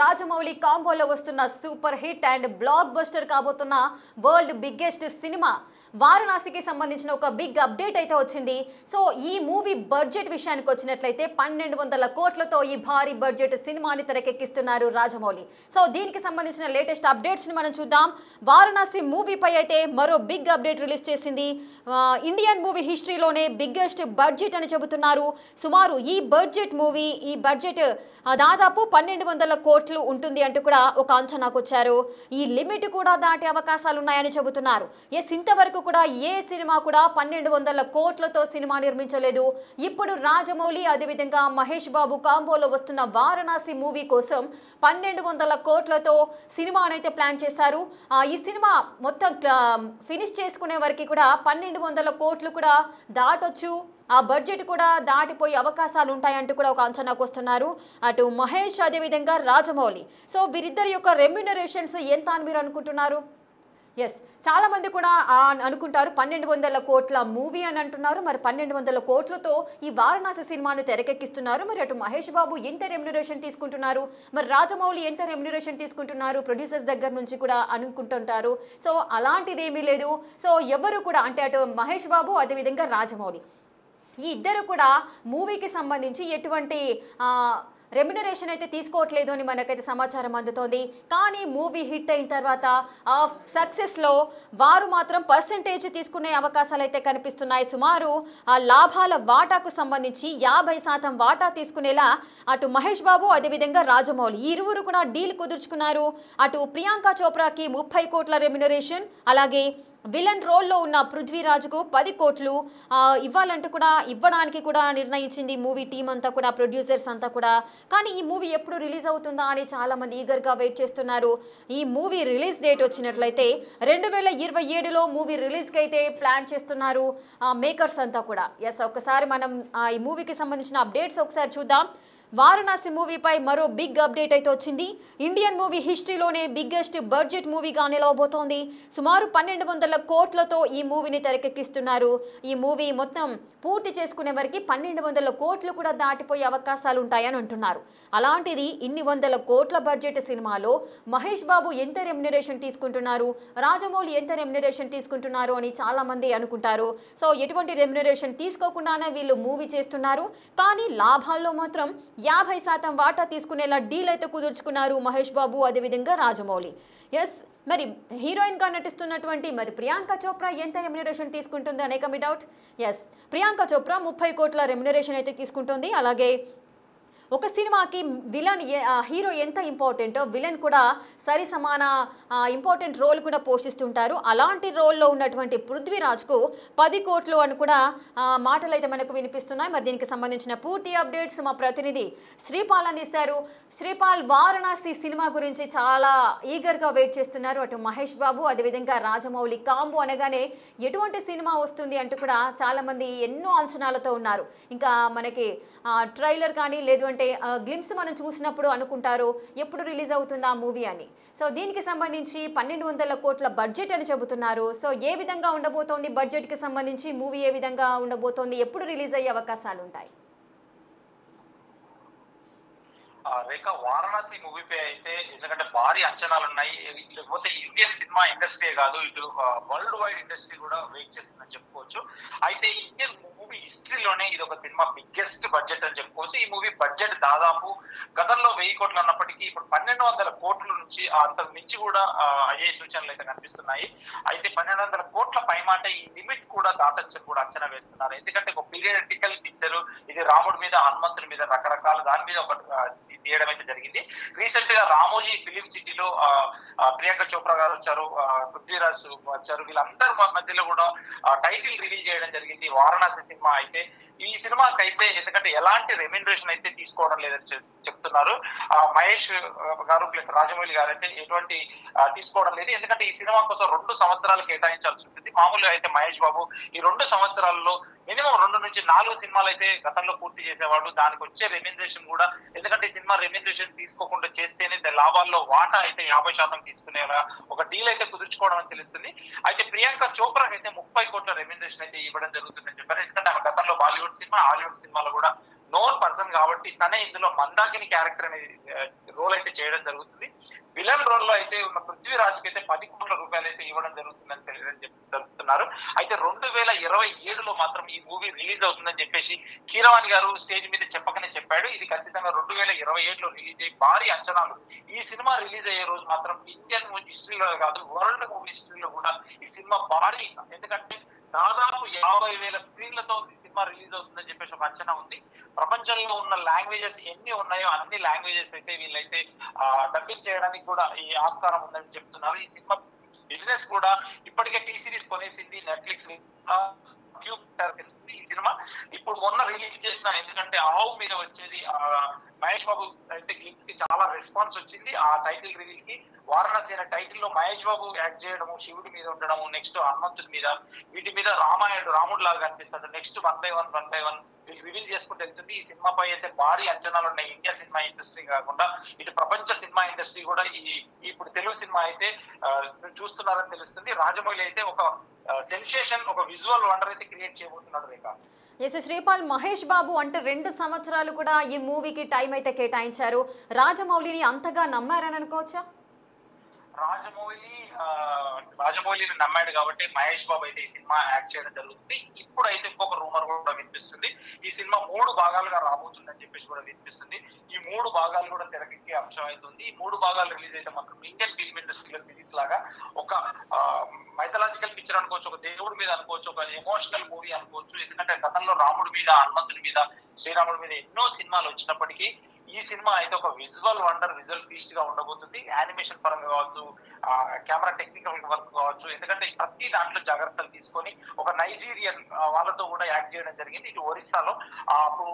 రాజమౌళి కాంబోలో వస్తున్న super hit and blockbuster కాబోతున్న వరల్డ్ బిగ్గెస్ట్ సినిమా వారణాసికి సంబంధించిన ఒక బిగ్ అప్డేట్ అయితే వచ్చింది. సో ఈ మూవీ బడ్జెట్ విషయానికి వచ్చినట్లయితే 1200 కోట్లతో ఈ భారీ బడ్జెట్ సినిమాని తెరకెక్కిస్తున్నారు రాజమౌళి. సో దీనికి సంబంధించిన లేటెస్ట్ అప్డేట్స్ ని మనం చూద్దాం. వారణాసి మూవీపై అయితే మరో బిగ్ అప్డేట్ రిలీజ్ చేసింది. ఇండియన్ మూవీ హిస్టరీలోనే బిగ్గెస్ట్ బడ్జెట్ అని చెబుతున్నారు. సుమారు ఈ బడ్జెట్ దాదాపు 1200 కోట్లు ఉంటుంది అంటూ కూడా ఒక అంచనాకు వచ్చారు. ఈ లిమిట్ కూడా దాటే అవకాశాలు ఉన్నాయని చెబుతున్నారు. ఇంతవరకు కూడా ఏ సినిమా కూడా 1200 కోట్లతో సినిమా నిర్మించలేదు. ఇప్పుడు రాజమౌళి అదేవిధంగా మహేష్ బాబు కాంబోలో వస్తున్న వారణాసి మూవీ కోసం 1200 కోట్లతో సినిమానైతే ప్లాన్ చేశారు. ఈ సినిమా మొత్తం ఫినిష్ చేసుకునే వరకు కూడా 1200 కోట్లు కూడా దాటొచ్చు. ఆ బడ్జెట్ కూడా దాటిపోయే అవకాశాలు ఉంటాయంటూ కూడా ఒక అంచనాకు వస్తున్నారు అటు మహేష్ అదేవిధంగా రాజమౌళి. సో వీరిద్దరి యొక్క రెమ్యునరేషన్స్ ఎంత అని మీరు అనుకుంటున్నారు? చాలా మంది కూడా అనుకుంటారు 1200 కోట్ల మూవీ అని అంటున్నారు. మరి 1200 కోట్లతో ఈ వారణాసి సినిమాను తెరకెక్కిస్తున్నారు. మరి అటు మహేష్ బాబు ఎంత రెమ్యునరేషన్ తీసుకుంటున్నారు, మరి రాజమౌళి ఎంత రెమ్యునరేషన్ తీసుకుంటున్నారు ప్రొడ్యూసర్స్ దగ్గర నుంచి కూడా అనుకుంటుంటారు. సో అలాంటిది ఏమీ లేదు. సో ఎవరు కూడా అంటే అటు మహేష్ బాబు అదేవిధంగా రాజమౌళి ఈ ఇద్దరు కూడా మూవీకి సంబంధించి ఎటువంటి రెమ్యునరేషన్ అయితే తీసుకోవట్లేదు అని మనకైతే సమాచారం అందుతోంది. కానీ మూవీ హిట్ అయిన తర్వాత ఆ సక్సెస్లో వారు మాత్రం పర్సెంటేజ్ తీసుకునే అవకాశాలు అయితే కనిపిస్తున్నాయి. సుమారు ఆ లాభాల వాటాకు సంబంధించి 50% వాటా తీసుకునేలా అటు మహేష్ బాబు అదేవిధంగా రాజమౌళి ఈ ఇరువురు కూడా డీల్ కుదుర్చుకున్నారు. అటు ప్రియాంక చోప్రాకి 30 కోట్ల రెమ్యునరేషన్, అలాగే విలన్ రోల్లో ఉన్న పృథ్వీరాజ్కు 10 కోట్లు ఇవ్వడానికి కూడా నిర్ణయించింది మూవీ టీం అంతా కూడా, ప్రొడ్యూసర్స్ అంతా కూడా. కానీ ఈ మూవీ ఎప్పుడు రిలీజ్ అవుతుందా అని చాలామంది ఈగర్గా వెయిట్ చేస్తున్నారు. ఈ మూవీ రిలీజ్ డేట్ వచ్చినట్లయితే 2027లో మూవీ రిలీజ్కి అయితే ప్లాన్ చేస్తున్నారు మేకర్స్ అంతా కూడా. ఒక్కసారి మనం ఈ మూవీకి సంబంధించిన అప్డేట్స్ ఒకసారి చూద్దాం. వారణాసి మూవీపై మరో బిగ్ అప్డేట్ అయితే వచ్చింది. ఇండియన్ మూవీ హిస్టరీలోనే బిగ్గెస్ట్ బడ్జెట్ మూవీగా నిలవబోతోంది. సుమారు 1200 కోట్లతో ఈ మూవీని తెరకెక్కిస్తున్నారు. ఈ మూవీ మొత్తం పూర్తి చేసుకునే వరకు 1200 కోట్లు కూడా దాటిపోయే అవకాశాలు ఉంటాయని అంటున్నారు. అలాంటిది ఇన్ని వందల కోట్ల బడ్జెట్ సినిమాలో మహేష్ బాబు ఎంత రెమ్యునరేషన్ తీసుకుంటున్నారు, రాజమౌళి ఎంత రెమ్యునరేషన్ తీసుకుంటున్నారు అని చాలా మంది అనుకుంటారు. సో ఎటువంటి రెమ్యునరేషన్ తీసుకోకుండానే వీళ్ళు మూవీ చేస్తున్నారు. కానీ లాభాల్లో మాత్రం 50% వాటా తీసుకునేలా డీల్ అయితే కుదుర్చుకున్నారు మహేష్ బాబు అదేవిధంగా రాజమౌళి. మరి హీరోయిన్గా నటిస్తున్నటువంటి మరి ప్రియాంక చోప్రా ఎంత రెమ్యునరేషన్ తీసుకుంటుంది అనేక మీ డౌట్. ప్రియాంక చోప్రా 30 కోట్ల రెమ్యునరేషన్ అయితే తీసుకుంటుంది. అలాగే ఒక సినిమాకి విలన్ హీరో ఎంత ఇంపార్టెంటో విలన్ కూడా సరి సమాన ఇంపార్టెంట్ రోల్ కూడా పోషిస్తుంటారు. అలాంటి రోల్లో ఉన్నటువంటి పృథ్వీరాజ్కు 10 కోట్లు అని కూడా మాటలు అయితే మనకు వినిపిస్తున్నాయి. మరి దీనికి సంబంధించిన పూర్తి అప్డేట్స్ మా ప్రతినిధి శ్రీపాల్ అందిస్తారు. శ్రీపాల్, వారణాసి సినిమా గురించి చాలా ఈగర్గా వెయిట్ చేస్తున్నారు. అటు మహేష్ బాబు అదేవిధంగా రాజమౌళి కాంబో అనగానే ఎటువంటి సినిమా వస్తుంది అంటూ కూడా చాలామంది ఎన్నో అంచనాలతో ఉన్నారు. ఇంకా మనకి ట్రైలర్ కానీ లేదు అంటే గ్లిమ్స్ మనం చూసినప్పుడు అనుకుంటారు ఎప్పుడు రిలీజ్ అవుతుందా మూవీ అని. సో దీనికి సంబంధించి 1200 కోట్ల బడ్జెట్ అని చెబుతున్నారు. సో ఏ విధంగా ఉండబోతోంది బడ్జెట్కి సంబంధించి మూవీ, ఏ విధంగా ఉండబోతోంది, ఎప్పుడు రిలీజ్ అయ్యే అవకాశాలు ఉంటాయి? రేఖ, వారణాసి మూవీపై అయితే ఎందుకంటే భారీ అంచనాలు ఉన్నాయి. లేకపోతే ఇండియన్ సినిమా ఇండస్ట్రీ కాదు, ఇటు వరల్డ్ వైడ్ ఇండస్ట్రీ కూడా వెయిట్ చేస్తుందని చెప్పుకోవచ్చు. అయితే ఇండియన్ మూవీ హిస్టరీలోనే ఇది ఒక సినిమా బిగ్గెస్ట్ బడ్జెట్ అని చెప్పుకోవచ్చు. ఈ మూవీ బడ్జెట్ దాదాపు గతంలో 1000 కోట్లు అన్నప్పటికీ ఇప్పుడు 1200 కోట్ల నుంచి అంతకు మించి కూడా అయ్యే సూచనలు అయితే కనిపిస్తున్నాయి. అయితే 1200 కోట్ల పైమాట ఈ లిమిట్ కూడా దాటొచ్చని కూడా అంచనా వేస్తున్నారు. ఎందుకంటే ఒక పీరియాడికల్ పిక్చర్ ఇది, రాముడి మీద హనుమంతుడి మీద రకరకాల దాని మీద ఒక తీయడం అయితే జరిగింది. రీసెంట్ గా రామోజీ ఫిలిం సిటీలో ప్రియాంక చోప్రా గారు వచ్చారు, పృథ్వీరాజ్ వచ్చారు. వీళ్ళందరి మధ్యలో కూడా టైటిల్ రివీల్ చేయడం జరిగింది వారణాసి సినిమా. అయితే ఈ సినిమాకి అయితే ఎందుకంటే ఎలాంటి రెమ్యునరేషన్ అయితే తీసుకోవడం లేదని చెప్తున్నారు మహేష్ గారు ప్లస్ రాజమౌళి గారు అయితే ఎటువంటి తీసుకోవడం లేదు. ఎందుకంటే ఈ సినిమా కోసం 2 సంవత్సరాలు కేటాయించాల్సి ఉంటుంది. మామూలుగా అయితే మహేష్ బాబు ఈ 2 సంవత్సరాల్లో మినిమం 2 నుంచి 4 సినిమాలు అయితే గతంలో పూర్తి చేసేవాడు. దానికి వచ్చే రెమ్యునరేషన్ కూడా, ఎందుకంటే ఈ సినిమా రెమ్యునరేషన్ తీసుకోకుండా చేస్తేనే లాభాల్లో వాటా అయితే 50% తీసుకునేలా ఒక డీల్ అయితే కుదుర్చుకోవడం అని తెలుస్తుంది. అయితే ప్రియాంక చోప్రాకి అయితే 30 కోట్ల రెమ్యునరేషన్ అయితే ఇవ్వడం జరుగుతుందని చెప్పారు. ఎందుకంటే ఆమె గతంలో బాలీవుడ్ సినిమా, హాలీవుడ్ సినిమాలో కూడా నోన్ పర్సన్ కాబట్టి తనే ఇందులో మందాకిని క్యారెక్టర్ అనే రోల్ అయితే చేయడం జరుగుతుంది. విలన్ రోల్ లో అయితే ఉన్న పృథ్వీరాజ్కి అయితే 10 కోట్ల రూపాయలు అయితే ఇవ్వడం జరుగుతుందని తెలుపుతున్నారు. అయితే 2027లో మాత్రం ఈ మూవీ రిలీజ్ అవుతుందని చెప్పేసి కీరవాణి గారు స్టేజ్ మీద చెప్పకనే చెప్పాడు. ఇది ఖచ్చితంగా 2027లో రిలీజ్ అయ్యి భారీ అంచనాలు. ఈ సినిమా రిలీజ్ అయ్యే రోజు మాత్రం ఇండియన్ హిస్టరీలో కాదు, వరల్డ్ మూవీ హిస్టరీలో కూడా ఈ సినిమా భారీ, ఎందుకంటే దాదాపు 50,000 స్క్రీన్లతో ఈ సినిమా రిలీజ్ అవుతుందని చెప్పేసి ఒక అంచనా ఉంది. ప్రపంచంలో ఉన్న లాంగ్వేజెస్ ఎన్ని ఉన్నాయో అన్ని లాంగ్వేజెస్ అయితే వీళ్ళైతే డబ్బింగ్ చేయడానికి కూడా ఈ ఆస్కారం ఉందని చెప్తున్నారు. ఈ సినిమా బిజినెస్ కూడా ఇప్పటికే టీ సిరీస్ కొనేసింది, నెట్ఫ్లిక్స్ తెలుస్తుంది. ఈ సినిమా ఇప్పుడు మొన్న రిలీజ్ చేసిన, ఎందుకంటే ఆవు మీద వచ్చేది మహేష్ బాబు అయితే క్లిప్స్ కి చాలా రెస్పాన్స్ వచ్చింది. ఆ టైటిల్ రివీల్ కి వారణాసి అనే టైటిల్ లో మహేష్ బాబు యాక్ట్ చేయడము, శివుడి మీద ఉండడము, నెక్స్ట్ హనుమంతుడి మీద, వీటి మీద రాముడు లాగా కనిపిస్తాడు. నెక్స్ట్ 1 by 1 వీళ్ళు రివీల్ చేసుకుంటూ వెళ్తుంది. ఈ సినిమాపై అయితే భారీ అంచనాలు ఉన్నాయి. ఇండియా సినిమా ఇండస్ట్రీ కాకుండా ఇటు ప్రపంచ సినిమా ఇండస్ట్రీ కూడా ఇప్పుడు తెలుగు సినిమా అయితే చూస్తున్నారని తెలుస్తుంది. రాజమౌళి అయితే ఒక సెన్సేషన్, ఒక విజువల్ వండర్ అయితే క్రియేట్ చేయబోతున్నాడు రేఖ. ఎస్ శ్రీపాల్, మహేష్ బాబు అంటే 2 సంవత్సరాలు కూడా ఈ మూవీకి టైం అయితే కేటాయించారు. రాజమౌళిని అంతగా నమ్మారని అనుకోవచ్చా? రాజమౌళిని నమ్మాడు కాబట్టి మహేష్ బాబు అయితే ఈ సినిమా యాక్ట్ చేయడం జరుగుతుంది. ఇప్పుడు అయితే ఇంకొక రూమర్ కూడా వినిపిస్తుంది, ఈ సినిమా 3 భాగాలుగా రాబోతుందని చెప్పేసి కూడా వినిపిస్తుంది. ఈ 3 భాగాలు కూడా తెరకెక్కే అంశం అవుతుంది. ఈ 3 భాగాలు రిలీజ్ అయితే మాత్రం ఇండియన్ ఫిల్మ్ ఇండస్ట్రీలో సిరీస్ లాగా ఒక మైథలాజికల్ పిక్చర్ అనుకోవచ్చు, ఒక దేవుడి మీద అనుకోవచ్చు, ఒక ఎమోషనల్ మూవీ అనుకోవచ్చు. ఎందుకంటే గతంలో రాముడి మీద, హనుమంతుడి మీద, శ్రీరాముడి మీద ఎన్నో సినిమాలు వచ్చినప్పటికీ ఈ సినిమా అయితే ఒక విజువల్ వండర్, విజువల్ ఫీస్ట్ గా ఉండబోతుంది. యానిమేషన్ పరంగా కావచ్చు, కెమెరా టెక్నికల్ వర్క్ కావచ్చు, ఎందుకంటే ప్రతి దాంట్లో జాగ్రత్తలు తీసుకొని ఒక నైజీరియన్ వాళ్ళతో కూడా యాక్ట్ చేయడం జరిగింది. ఇటు ఒరిస్సాలో అప్పుడు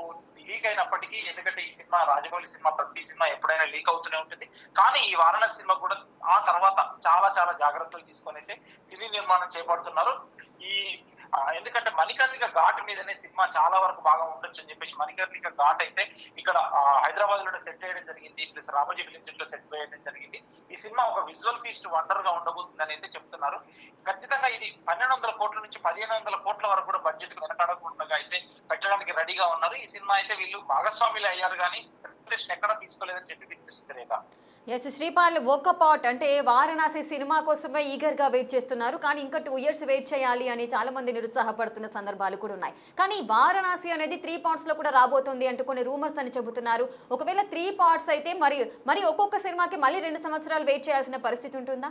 లీక్ అయినప్పటికీ, ఎందుకంటే ఈ సినిమా రాజమౌళి సినిమా ప్రతి సినిమా ఎప్పుడైనా లీక్ అవుతూనే ఉంటుంది. కానీ ఈ వారణాసి సినిమా కూడా ఆ తర్వాత చాలా చాలా జాగ్రత్తలు తీసుకొని అయితే సినీ నిర్మాణం చేపడుతున్నారు. ఎందుకంటే మణికర్ణిక ఘాట్ మీదనే సినిమా చాలా వరకు బాగా ఉండొచ్చు అని చెప్పేసి మణికర్ణిక ఘాట్ అయితే ఇక్కడ హైదరాబాద్ లో సెట్ చేయడం జరిగింది, ప్లస్ రామోజీ ఫిలిం సిటీ లో సెట్ చేయడం జరిగింది. ఈ సినిమా ఒక విజువల్ ఫీస్ట్ వండర్ గా ఉండబోతుందని అయితే చెప్తున్నారు. ఖచ్చితంగా ఇది 1,200 కోట్ల నుంచి 1,500 కోట్ల వరకు కూడా బడ్జెట్ వెనకాడకుండా అయితే పెట్టడానికి రెడీగా ఉన్నారు. ఈ సినిమా అయితే వీళ్ళు భాగస్వాములు అయ్యారు కానీ ఎక్కడ తీసుకోలేదని చెప్పి వినిపిస్తుంది రేఖ. ఎస్ శ్రీపాల్, ఒక పార్ట్ అంటే వారణాసి సినిమా కోసమే ఈగర్గా వెయిట్ చేస్తున్నారు, కానీ ఇంకా 2 years వెయిట్ చేయాలి అని చాలా మంది నిరుత్సాహపడుతున్న సందర్భాలు కూడా ఉన్నాయి. కానీ వారణాసి అనేది 3 parts లో కూడా రాబోతుంది అంటూ కొన్ని రూమర్స్ అని చెబుతున్నారు. ఒకవేళ 3 parts అయితే మరి ఒక్కొక్క సినిమాకి మళ్ళీ 2 సంవత్సరాలు వెయిట్ చేయాల్సిన పరిస్థితి ఉంటుందా?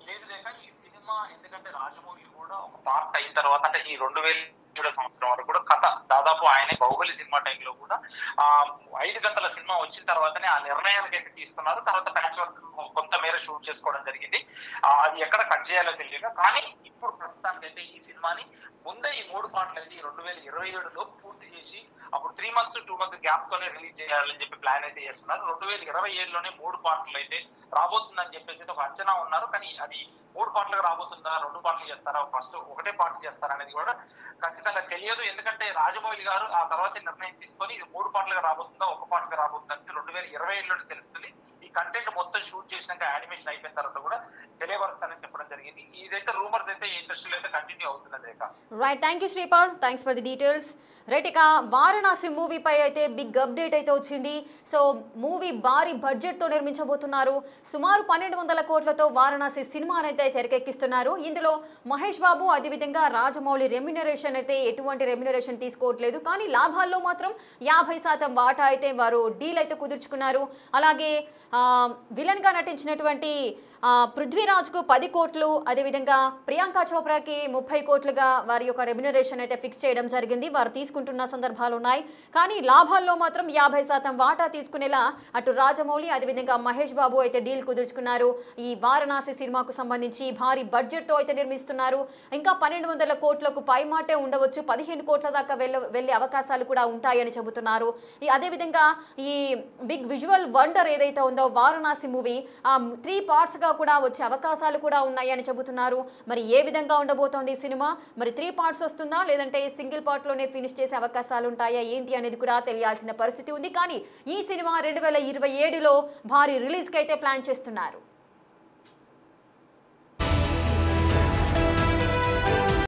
లేదు రేఖ, ఈ సినిమా ఎందుకంటే రాజమౌళి కూడా ఒక పార్ట్ అయిన తర్వాత, అంటే ఈ 2007 సంవత్సరం వరకు కూడా కథ దాదాపు ఆయన బాహుబలి సినిమా టైంలో కూడా 5 గంటల సినిమా వచ్చిన తర్వాతనే ఆ నిర్ణయానికి అయితే తీసుకున్నారు. తర్వాత ప్యాచ్ వర్క్ కొంత మేర షూట్ చేసుకోవడం జరిగింది. అది ఎక్కడ కట్ చేయాలో తెలియక, కానీ ఇప్పుడు ప్రస్తుతానికి అయితే ఈ సినిమాని ముందే ఈ 3 పార్ట్లు అయితే 2027లో పూర్తి చేసి అప్పుడు 3 months 2 months గ్యాప్ తోనే రిలీజ్ చేయాలని చెప్పి ప్లాన్ అయితే చేస్తున్నారు. 2027లోనే 3 పార్ట్లు అయితే రాబోతుందని చెప్పేసి ఒక అంచనా ఉన్నారు. కానీ అది 3 పార్ట్లుగా రాబోతుందా, 2 పార్ట్లు చేస్తారా, ఫస్ట్ ఒకటే పార్ట్ చేస్తారా అనేది కూడా ఖచ్చితంగా తెలియదు. ఎందుకంటే రాజమౌళి గారు ఆ తర్వాత నిర్ణయం తీసుకొని ఇది 3 పార్ట్లుగా రాబోతుందా, 1 పార్ట్గా రాబోతుందా అంటే 2027లోనే తెలుస్తుంది. ఈ కంటెంట్ మొత్తం షూట్ చేసినాక యానిమేషన్ అయిపోయిన తర్వాత కూడా తెలియపరుస్తానని చెప్పడం జరిగింది. ఇదైతే రూమర్స్ అయితే ఇండస్ట్రీలో అయితే కంటిన్యూ అవుతున్నది Rekha. Right, thank you Sripal, thanks for the details. Right, ఇక వారణాసి మూవీపై అయితే బిగ్ అప్డేట్ అయితే వచ్చింది. సో మూవీ భారీ బడ్జెట్తో నిర్మించబోతున్నారు. సుమారు 1,200 కోట్లతో వారణాసి సినిమాను అయితే తెరకెక్కిస్తున్నారు. ఇందులో మహేష్ బాబు అదేవిధంగా రాజమౌళి రెమ్యునరేషన్ అయితే ఎటువంటి రెమ్యునరేషన్ తీసుకోవట్లేదు, కానీ లాభాల్లో మాత్రం 50% వాటా అయితే వారు డీల్ అయితే కుదుర్చుకున్నారు. అలాగే విలన్గా నటించినటువంటి పృథ్వీరాజ్కు 10 కోట్లు, అదేవిధంగా ప్రియాంక చోప్రాకి 30 కోట్లుగా వారి యొక్క రెమ్యునరేషన్ అయితే ఫిక్స్ చేయడం జరిగింది. వారు తీసుకుంటున్న సందర్భాలు ఉన్నాయి, కానీ లాభాల్లో మాత్రం 50% వాటా తీసుకునేలా అటు రాజమౌళి అదేవిధంగా మహేష్ బాబు అయితే డీల్ కుదుర్చుకున్నారు. ఈ వారణాసి సినిమాకు సంబంధించి భారీ బడ్జెట్తో అయితే నిర్మిస్తున్నారు. ఇంకా 1,200 కోట్లకు పైమాటే ఉండవచ్చు, 15 కోట్ల దాకా వెళ్ళే అవకాశాలు కూడా ఉంటాయని చెబుతున్నారు. అదేవిధంగా ఈ బిగ్ విజువల్ వండర్ ఏదైతే ఉందో వారణాసి మూవీ 3 partsగా కూడా వచ్చే అవకాశాలు కూడా ఉన్నాయని చెబుతున్నారు. మరి ఏ విధంగా ఉండబోతోంది ఈ సినిమా? మరి 3 parts వస్తుందా, లేదంటే సింగిల్ పార్ట్లోనే ఫినిష్ చేసే అవకాశాలు ఉంటాయా ఏంటి అనేది కూడా తెలియాల్సిన పరిస్థితి ఉంది. కానీ ఈ సినిమా 2027లో భారీ రిలీజ్కి అయితే ప్లాన్ చేస్తున్నారు.